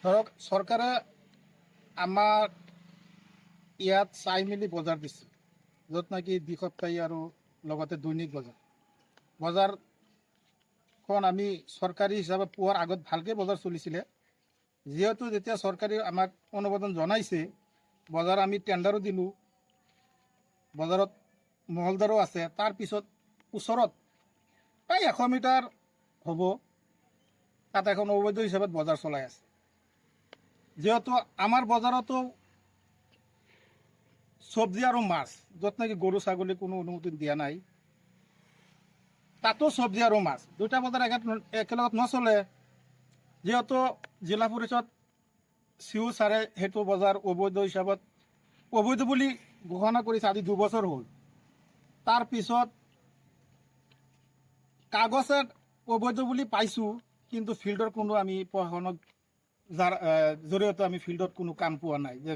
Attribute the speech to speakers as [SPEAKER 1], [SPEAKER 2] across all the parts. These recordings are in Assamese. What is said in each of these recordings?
[SPEAKER 1] ধৰক চৰকাৰে আমাৰ ইয়াত চাই মেলি বজাৰ দিছে, য'ত নেকি দ্বিসপ্তাহী আৰু লগতে দৈনিক বজাৰখন আমি চৰকাৰী হিচাপে পোৱাৰ আগত ভালকৈ বজাৰ চলিছিলে। যিহেতু যেতিয়া চৰকাৰে আমাক অনুমোদন জনাইছে, বজাৰ আমি টেণ্ডাৰো দিলোঁ, বজাৰত মহলদাৰো আছে। তাৰপিছত ওচৰত প্ৰায় 100 মিটাৰ হ'ব, তাত এখন অবৈধ হিচাপত বজাৰ চলাই আছে। যেহেতু আমাৰ বজাৰতো চব্জি আৰু মাছ, য'ত নেকি গৰু ছাগলী কোনো অনুমতি দিয়া নাই, তাতো চব্জি আৰু মাছ দুটা বজাৰ একেলগত নচলে। যেহেতু জিলা পৰিষদ চিও ছাৰে সেইটো বজাৰ অবৈধ হিচাপত অবৈধ বুলি ঘোষণা কৰিছে, আজি 2 বছৰ হ'ল। তাৰপিছত কাগজত অবৈধ বুলি পাইছোঁ, কিন্তু ফিল্ডৰ কোনো আমি প্ৰশাসনক জৰিয়তে আমি ফিল্ডত কোনো কাম পোৱা নাই। যে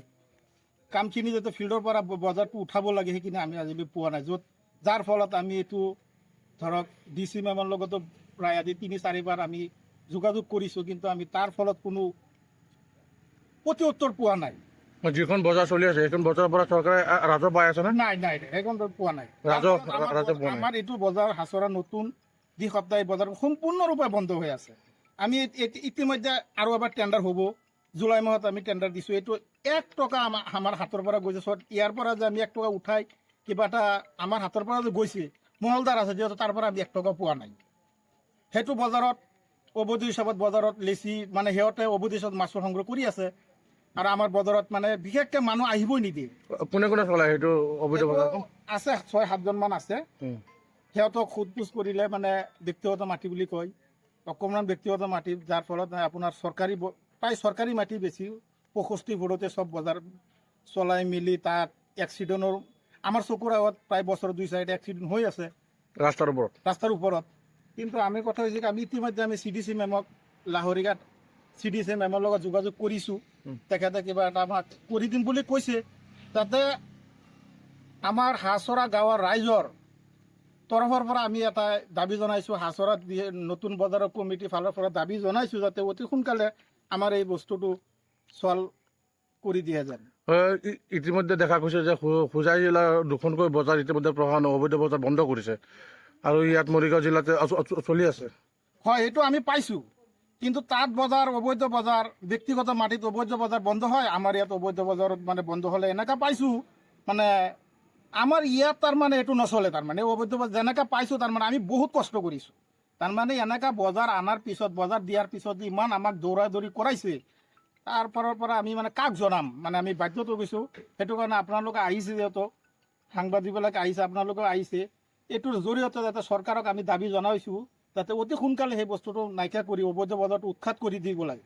[SPEAKER 1] কামখিনি যাতে ফিল্ডৰ পৰা বজাৰটো উঠাব লাগে, সেইখিনি আমি আজিলৈ পোৱা নাই। যাৰ ফলত আমি এইটো ধৰক DC মেমৰ লগতো প্ৰায় আজি 3-4 বাৰ আমি যোগাযোগ কৰিছোঁ, কিন্তু আমি তাৰ ফলত কোনো প্ৰতি উত্তৰ পোৱা নাই।
[SPEAKER 2] যিখন বজাৰ চলি আছে সেইখন বজাৰৰ পৰা চৰকাৰে ৰাজহ পাই আছে
[SPEAKER 1] নাই নাই সেইখন পোৱা নাই। আমাৰ এইটো বজাৰ হাছৰা নতুন দ্বিসপ্তাহী বজাৰ সম্পূৰ্ণৰূপে বন্ধ হৈ আছে। আমি ইতিমধ্যে আৰু এবাৰ টেণ্ডাৰ হ'ব, জুলাই মাহত আমি টেণ্ডাৰ দিছোঁ। এইটো 1 টকা আমাৰ হাতৰ পৰা গৈছে। ইয়াৰ পৰা যে আমি 1 টকা উঠাই কিবা এটা আমাৰ হাতৰ পৰা যে গৈছে, মহলদাৰ আছে যিহেতু, তাৰ পৰা আমি 1 টকা পোৱা নাই। সেইটো বজাৰত অবৈধ হিচাপত বজাৰত লেচি মানে সিহঁতে অবৈধ হিচাপত মাছৰ সংগ্ৰহ কৰি আছে, আৰু আমাৰ বজাৰত মানে বিশেষকৈ মানুহ আহিবই নিদিয়ে।
[SPEAKER 2] কোনে কোনে চলাই সেইটো অবৈধ বজাৰ?
[SPEAKER 1] আছে 6-7জন মান আছে। সিহঁতক সোধ-পোছ কৰিলে মানে ব্যক্তিগত মাটি বুলি কয়, অকণমান ব্যক্তিগত মাটি, যাৰ ফলত আপোনাৰ প্ৰায় চৰকাৰী মাটি বেছি 65 ফুটতে চব বজাৰ চলাই মেলি তাত এক্সিডেণ্টৰ আমাৰ চকুৰ আগত প্ৰায় বছৰত 2-4টা এক্সিডেণ্ট হৈ আছে ৰাস্তাৰ ওপৰত। কিন্তু আমি কথা হৈছে আমি ইতিমধ্যে আমি CDC মেমক লাহৰীঘাট CDC মেমৰ লগত যোগাযোগ কৰিছোঁ। তেখেতে কিবা এটা আমাক কৰি দিম বুলি কৈছে। তাতে আমাৰ হাছৰা গাঁৱৰ ৰাইজৰ তৰফৰ পৰা আমি এটা দাবী জনাইছোঁ, হাছৰাত নতুন বজাৰৰ কমিটিৰ ফালৰ পৰা দাবী জনাইছোঁ যাতে অতি সোনকালে আমাৰ এই বস্তুটো চল্ভ কৰি দিয়া যায়।
[SPEAKER 2] ইতিমধ্যে দেখা গৈছে যে হোজাই জিলাৰ 2খনকৈ বজাৰ ইতিমধ্যে প্ৰশাসনে অবৈধ বজাৰ বন্ধ কৰিছে, আৰু ইয়াত মৰিগাঁও জিলাতে চলি আছে।
[SPEAKER 1] হয়, এইটো আমি পাইছোঁ, কিন্তু তাত বজাৰ অবৈধ বজাৰ, ব্যক্তিগত মাটিত অবৈধ বজাৰ বন্ধ হয়, আমাৰ ইয়াত অবৈধ বজাৰত মানে বন্ধ হ'লে এনেকুৱা পাইছোঁ। মানে আমাৰ ইয়াত তাৰমানে এইটো নচলে। তাৰমানে অবৈধ বজাৰ যেনেকৈ পাইছোঁ, তাৰমানে আমি বহুত কষ্ট কৰিছোঁ। তাৰমানে এনেকুৱা বজাৰ অনাৰ পিছত, বজাৰ দিয়াৰ পিছত ইমান আমাক দৌৰা দৌৰি কৰাইছে, তাৰ পৰা আমি মানে কাক জনাম, মানে আমি বাধ্যত গৈছোঁ। সেইটো কাৰণে আপোনালোকে আহিছে, যিহেতু সাংবাদিকবিলাক আহিছে, আপোনালোকেও আহিছে, এইটোৰ জৰিয়তে যাতে চৰকাৰক আমি দাবী জনাইছোঁ যাতে অতি সোনকালে সেই বস্তুটো নাইকিয়া কৰি অবৈধ বজাৰটো উৎখাত কৰি দিব লাগে।